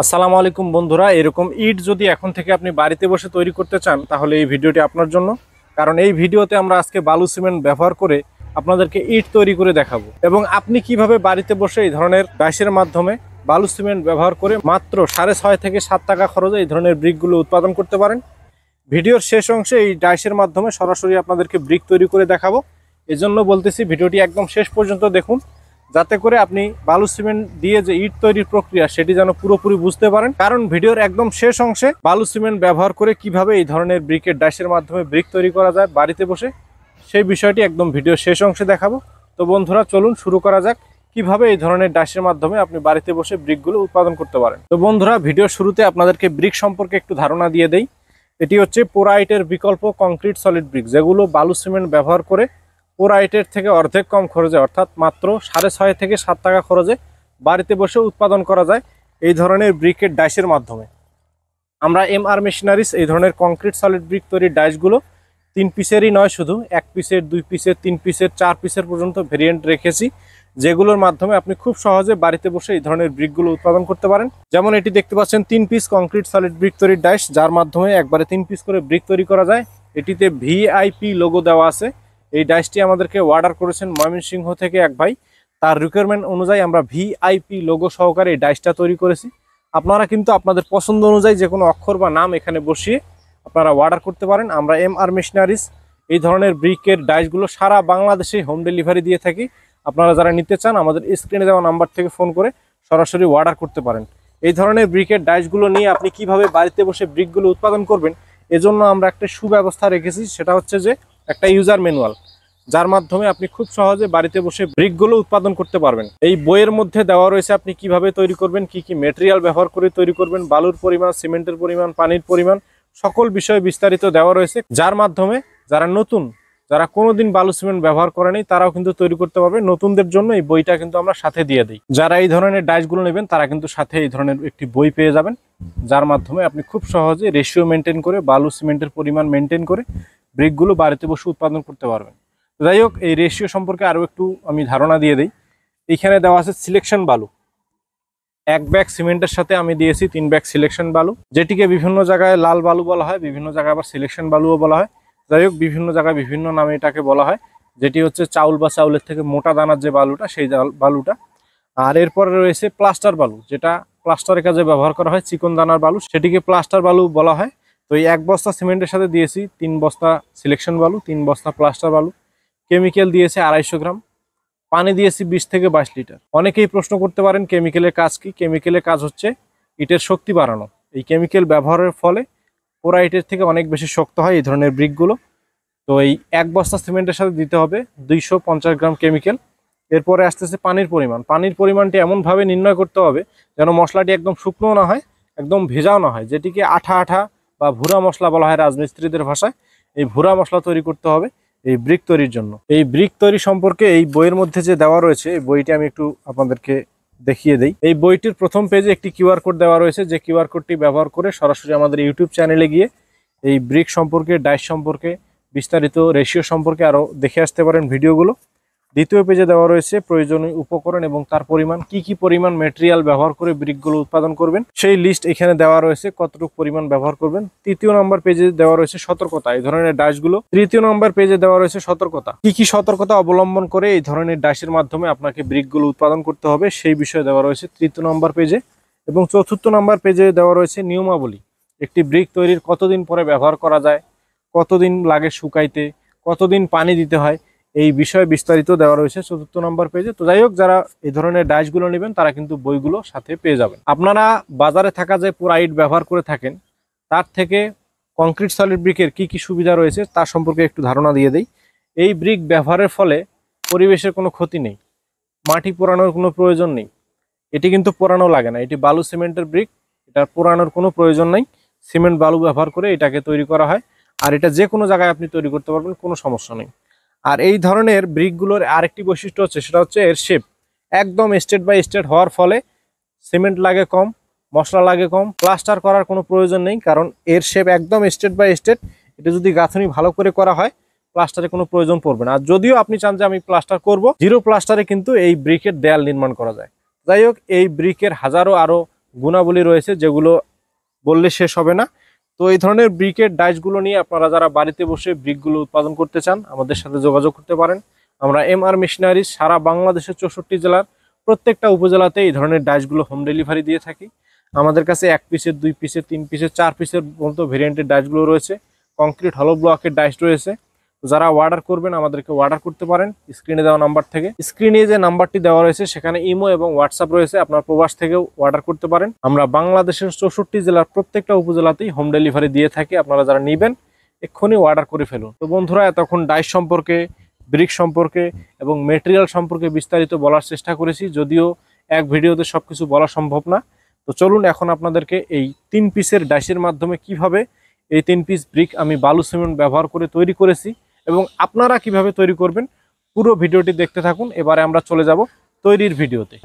আসসালামু আলাইকুম বন্ধুরা, এরকম ইট যদি এখন থেকে আপনি বাড়িতে বসে তৈরি করতে চান তাহলে এই ভিডিওটি আপনার জন্য। কারণ এই ভিডিওতে আমরা আজকে বালু সিমেন্ট ব্যবহার করে আপনাদেরকে ইট তৈরি করে দেখাবো এবং আপনি কিভাবে বাড়িতে বসে এই ধরনের ডাইসের মাধ্যমে বালু সিমেন্ট ব্যবহার করে মাত্র 6.5 থেকে 7 টাকা খরচে এই ধরনের ব্রিকগুলো উৎপাদন করতে পারেন। ভিডিওর শেষ অংশে এই ডাইসের মাধ্যমে সরাসরি আপনাদেরকে ব্রিক তৈরি করে দেখাবো। এজন্য বলতেছি ভিডিওটি একদম শেষ পর্যন্ত দেখুন, যাতে করে আপনি বালু সিমেন্ট দিয়ে যে ইট তৈরির প্রক্রিয়া সেটি যেন পুরোপুরি বুঝতে পারেন। কারণ ভিডিওর একদম শেষ অংশে বালু সিমেন্ট ব্যবহার করে কিভাবে এই ধরনের ব্রিকের ডাইসের মাধ্যমে ব্রিক তৈরি করা যায় বাড়িতে বসে, সেই বিষয়টি একদম ভিডিওর শেষ অংশে দেখাবো। তো বন্ধুরা চলুন শুরু করা যাক কিভাবে এই ধরনের ডাইসের মাধ্যমে আপনি বাড়িতে বসে ব্রিকগুলো উৎপাদন করতে পারেন। তো বন্ধুরা, ভিডিওর শুরুতে আপনাদেরকে ব্রিক সম্পর্কে একটু ধারণা দিয়ে দেই। এটি হচ্ছে পোরাইটের বিকল্প কংক্রিট সলিড ব্রিক, যেগুলো বালু সিমেন্ট ব্যবহার করে পোরাইটের থেকে অর্ধেক কম খরচে অর্থাৎ মাত্র 6.5 থেকে 7 টাকা খরচে বাড়িতে বসে উৎপাদন করা যায় এই ধরনের ব্রিকের ডাইসের মাধ্যমে। আমরা এমআর মেশিনারিজ এই ধরনের কংক্রিট সলিড ব্রিক তৈরির ডাইসগুলো 3 পিসেরই নয়, শুধু 1 পিসের, 2 পিসের, 3 পিসের, 4 পিসের পর্যন্ত ভেরিয়েন্ট রেখেছি, যেগুলোর মাধ্যমে আপনি খুব সহজে বাড়িতে বসে এই ধরনের ব্রিকগুলো উৎপাদন করতে পারেন। যেমন এটি দেখতে পাচ্ছেন 3 পিস কংক্রিট সলিড ব্রিক তৈরির ডাইস, যার মাধ্যমে একবারে 3 পিস করে ব্রিক তৈরি করা যায়। এটিতে ভিআইপি লোগো দেওয়া আছে। এই ডাইসটি আমাদেরকে অর্ডার করেছেন ময়মনসিংহ থেকে এক ভাই। তার রিকোয়ারমেন্ট অনুযায়ী আমরা ভিআইপি লোগো সহকারে এই ডাইসটা তৈরি করেছি। আপনারা কিন্তু আপনাদের পছন্দ অনুযায়ী যে কোনো অক্ষর বা নাম এখানে বসিয়ে আপনারা অর্ডার করতে পারেন। আমরা এমআর মেশিনারিজ এই ধরনের ব্রিকের ডাইসগুলো সারা বাংলাদেশে হোম ডেলিভারি দিয়ে থাকি। আপনারা যারা নিতে চান আমাদের স্ক্রিনে দেওয়া নাম্বার থেকে ফোন করে সরাসরি অর্ডার করতে পারেন। এই ধরনের ব্রিকের ডাইসগুলো নিয়ে আপনি কিভাবে বাড়িতে বসে ব্রিকগুলো উৎপাদন করবেন, এজন্য আমরা একটা সুব্যবস্থা রেখেছি। সেটা হচ্ছে যে একটা ইউজার ম্যানুয়াল, যার মাধ্যমে আপনি খুব সহজে বাড়িতে বসে ব্রিকগুলো উৎপাদন করতে পারবেন। এই বইয়ের মধ্যে দেওয়া রয়েছে আপনি কিভাবে তৈরি করবেন, কি কি ম্যাটেরিয়াল ব্যবহার করে তৈরি করবেন, বালুর পরিমাণ, সিমেন্টের পরিমাণ, পানির পরিমাণ, সকল বিষয়ে বিস্তারিত দেওয়া রয়েছে, যার মাধ্যমে যারা নতুন, যারা কোনোদিন বালু সিমেন্ট ব্যবহার করেনি তারাও কিন্তু তৈরি করতে পারবে। নতুনদের জন্য এই বইটা কিন্তু আমরা সাথে দিয়ে দিই। যারা এই ধরনের ডাইসগুলো নেবেন তারা কিন্তু সাথে এই ধরনের একটি বই পেয়ে যাবেন, যার মাধ্যমে আপনি খুব সহজে রেশিও মেনটেন করে বালু সিমেন্টের পরিমাণ মেনটেন করে ব্রিকগুলো বাড়িতে বসে উৎপাদন করতে পারবেন। যাই হোক, এই রেশিও সম্পর্কে আরও একটু আমি ধারণা দিয়ে দিই। এখানে দেওয়া আছে সিলেকশন বালু। 1 ব্যাগ সিমেন্টের সাথে আমি দিয়েছি 3 ব্যাগ সিলেকশন বালু, যেটিকে বিভিন্ন জায়গায় লাল বালু বলা হয়, বিভিন্ন জায়গায় আবার সিলেকশন বালুও বলা হয়। যাই হোক, বিভিন্ন জায়গায় বিভিন্ন নামে এটাকে বলা হয়, যেটি হচ্ছে চাউল বা চাউলের থেকে মোটা দানার যে বালুটা, সেই বালুটা। আর এরপরে রয়েছে প্লাস্টার বালু, যেটা প্লাস্টারের কাজে ব্যবহার করা হয়, চিকন দানার বালু, সেটিকে প্লাস্টার বালু বলা হয়। তো এই 1 বস্তা সিমেন্টের সাথে দিয়েছি 3 বস্তা সিলেকশন বালু, 3 বস্তা প্লাস্টার বালু, কেমিক্যাল দিয়েছে 250 গ্রাম, পানি দিয়েছি 20 থেকে 22 লিটার। অনেকেই প্রশ্ন করতে পারেন কেমিক্যালের কাজ কি। কেমিক্যালের কাজ হচ্ছে ইটের শক্তি বাড়ানো। এই কেমিক্যাল ব্যবহারের ফলে পোরাইটের থেকে অনেক বেশি শক্ত হয় এই ধরনের ব্রিকগুলো। তো এই 1 বস্তা সিমেন্টের সাথে দিতে হবে 250 গ্রাম কেমিক্যাল। এরপরে আসতেছে পানির পরিমাণ। পানির পরিমাণটি এমনভাবে নির্ণয় করতে হবে যেন মশলাটি একদম শুকনো না হয়, একদম ভেজাও না হয়, যেটিকে আঠা আঠা বা ভুরা মশলা বলা হয় রাজমিস্ত্রিদের ভাষায়। এই ভুরা মশলা তৈরি করতে হবে এই ব্রিক তৈরির জন্য। এই ব্রিক তৈরি সম্পর্কে এই বইয়ের মধ্যে যে দেওয়া রয়েছে, এই বইটি আমি একটু আপনাদেরকে দেখিয়ে দেই। এই বইটির প্রথম পেজে একটি কিউআর কোড দেওয়া রয়েছে, যে কিউআর কোডটি ব্যবহার করে সরাসরি আমাদের ইউটিউব চ্যানেলে গিয়ে এই ব্রিক সম্পর্কে, ডাইস সম্পর্কে, বিস্তারিত রেশিও সম্পর্কে আরও দেখে আসতে পারেন ভিডিওগুলো। দ্বিতীয় পেজে দেওয়া রয়েছে প্রয়োজনীয় উপকরণ এবং তার পরিমাণ, কি কি পরিমাণ ম্যাটেরিয়াল ব্যবহার করে ব্রিকগুলো উৎপাদন করবেন সেই লিস্ট এখানে দেওয়া রয়েছে, কতটুকু পরিমাণ ব্যবহার করবেন। তৃতীয় নম্বর পেজে দেওয়া রয়েছে সতর্কতা, এই ধরনের ডাইসগুলো। তৃতীয় নম্বর পেজে দেওয়া রয়েছে সতর্কতা, কি কি সতর্কতা অবলম্বন করে এই ধরনের ডাইসের মাধ্যমে আপনাকে ব্রিকগুলো উৎপাদন করতে হবে সেই বিষয়ে দেওয়া রয়েছে তৃতীয় নম্বর পেজে। এবং চতুর্থ নম্বর পেজে দেওয়া রয়েছে নিয়মাবলী, একটি ব্রিক তৈরির কতদিন পরে ব্যবহার করা যায়, কতদিন লাগে শুকাইতে, কতদিন পানি দিতে হয়, এই বিষয়ে বিস্তারিত দেওয়া রয়েছে চতুর্থ নম্বর পেজে। তো যাই হোক, যারা এই ধরনের ডাইসগুলো নেবেন তারা কিন্তু বইগুলো সাথে পেয়ে যাবেন। আপনারা বাজারে থাকা যে পোরাইট ব্যবহার করে থাকেন, তার থেকে কংক্রিট সলিড ব্রিকের কি কি সুবিধা রয়েছে তার সম্পর্কে একটু ধারণা দিয়ে দেই। এই ব্রিক ব্যবহারের ফলে পরিবেশের কোনো ক্ষতি নেই, মাটি পোড়ানোর কোনো প্রয়োজন নেই। এটি কিন্তু পোড়ানো লাগে না, এটি বালু সিমেন্টের ব্রিক, এটা পোড়ানোর কোনো প্রয়োজন নেই। সিমেন্ট বালু ব্যবহার করে এটাকে তৈরি করা হয়, আর এটা যে কোনো জায়গায় আপনি তৈরি করতে পারবেন, কোনো সমস্যা নেই। আর এই ধরনের ব্রিকগুলোর আরেকটি বৈশিষ্ট্য হচ্ছে, সেটা হচ্ছে এর শেপ একদম স্টেট বাই স্টেট হওয়ার ফলে সিমেন্ট লাগে কম, মশলা লাগে কম, প্লাস্টার করার কোনো প্রয়োজন নেই, কারণ এর শেপ একদম স্টেট বাই স্টেট। এটা যদি গাঁথনি ভালো করে করা হয় প্লাস্টারের কোনো প্রয়োজন পড়বে না। আর যদিও আপনি চান যে আমি প্লাস্টার করব, জিরো প্লাস্টারে কিন্তু এই ব্রিকের দেয়াল নির্মাণ করা যায়। যাই হোক, এই ব্রিকের হাজারো আরও গুণাবলী রয়েছে যেগুলো বললে শেষ হবে না। তো এই ধরনের ব্রিকের ডাইসগুলো নিয়ে আপনারা যারা বাড়িতে বসে ব্রিকগুলো উৎপাদন করতে চান আমাদের সাথে যোগাযোগ করতে পারেন। আমরা MR মেশিনারিজ সারা বাংলাদেশের 64 জেলার প্রত্যেকটা উপজেলাতে এই ধরনের ডাইসগুলো হোম ডেলিভারি দিয়ে থাকি। আমাদের কাছে 1 পিসের, 2 পিসের, 3 পিসের, 4 পিসের মতো ভেরিয়েন্টের ডাইসগুলো রয়েছে। কংক্রিট হলো ব্লকের ডাইস রয়েছে। যারা অর্ডার করবেন আমাদেরকে অর্ডার করতে পারেন স্ক্রিনে দেওয়া নাম্বার থেকে। স্ক্রিনে যে নাম্বারটি দেওয়া রয়েছে সেখানে ইমো এবং হোয়াটসঅ্যাপ রয়েছে, আপনার প্রবাস থেকেও অর্ডার করতে পারেন। আমরা বাংলাদেশের 64 জেলার প্রত্যেকটা উপজেলাতেই হোম ডেলিভারি দিয়ে থাকি। আপনারা যারা নেবেন এক্ষুনি অর্ডার করে ফেলুন। তো বন্ধুরা, এতক্ষণ ডাইস সম্পর্কে, ব্রিক সম্পর্কে এবং মেটেরিয়াল সম্পর্কে বিস্তারিত বলার চেষ্টা করেছি, যদিও এক ভিডিওতে সবকিছু বলা সম্ভব না। তো চলুন এখন আপনাদেরকে এই 3 পিসের ডাইসের মাধ্যমে কিভাবে এই 3 পিস ব্রিক আমি বালু সিমেন্ট ব্যবহার করে তৈরি করেছি এবং আপনারা কিভাবে তৈরি করবেন পুরো ভিডিওটি দেখতে থাকুন। এবারে আমরা চলে যাব তৈরির ভিডিওতে।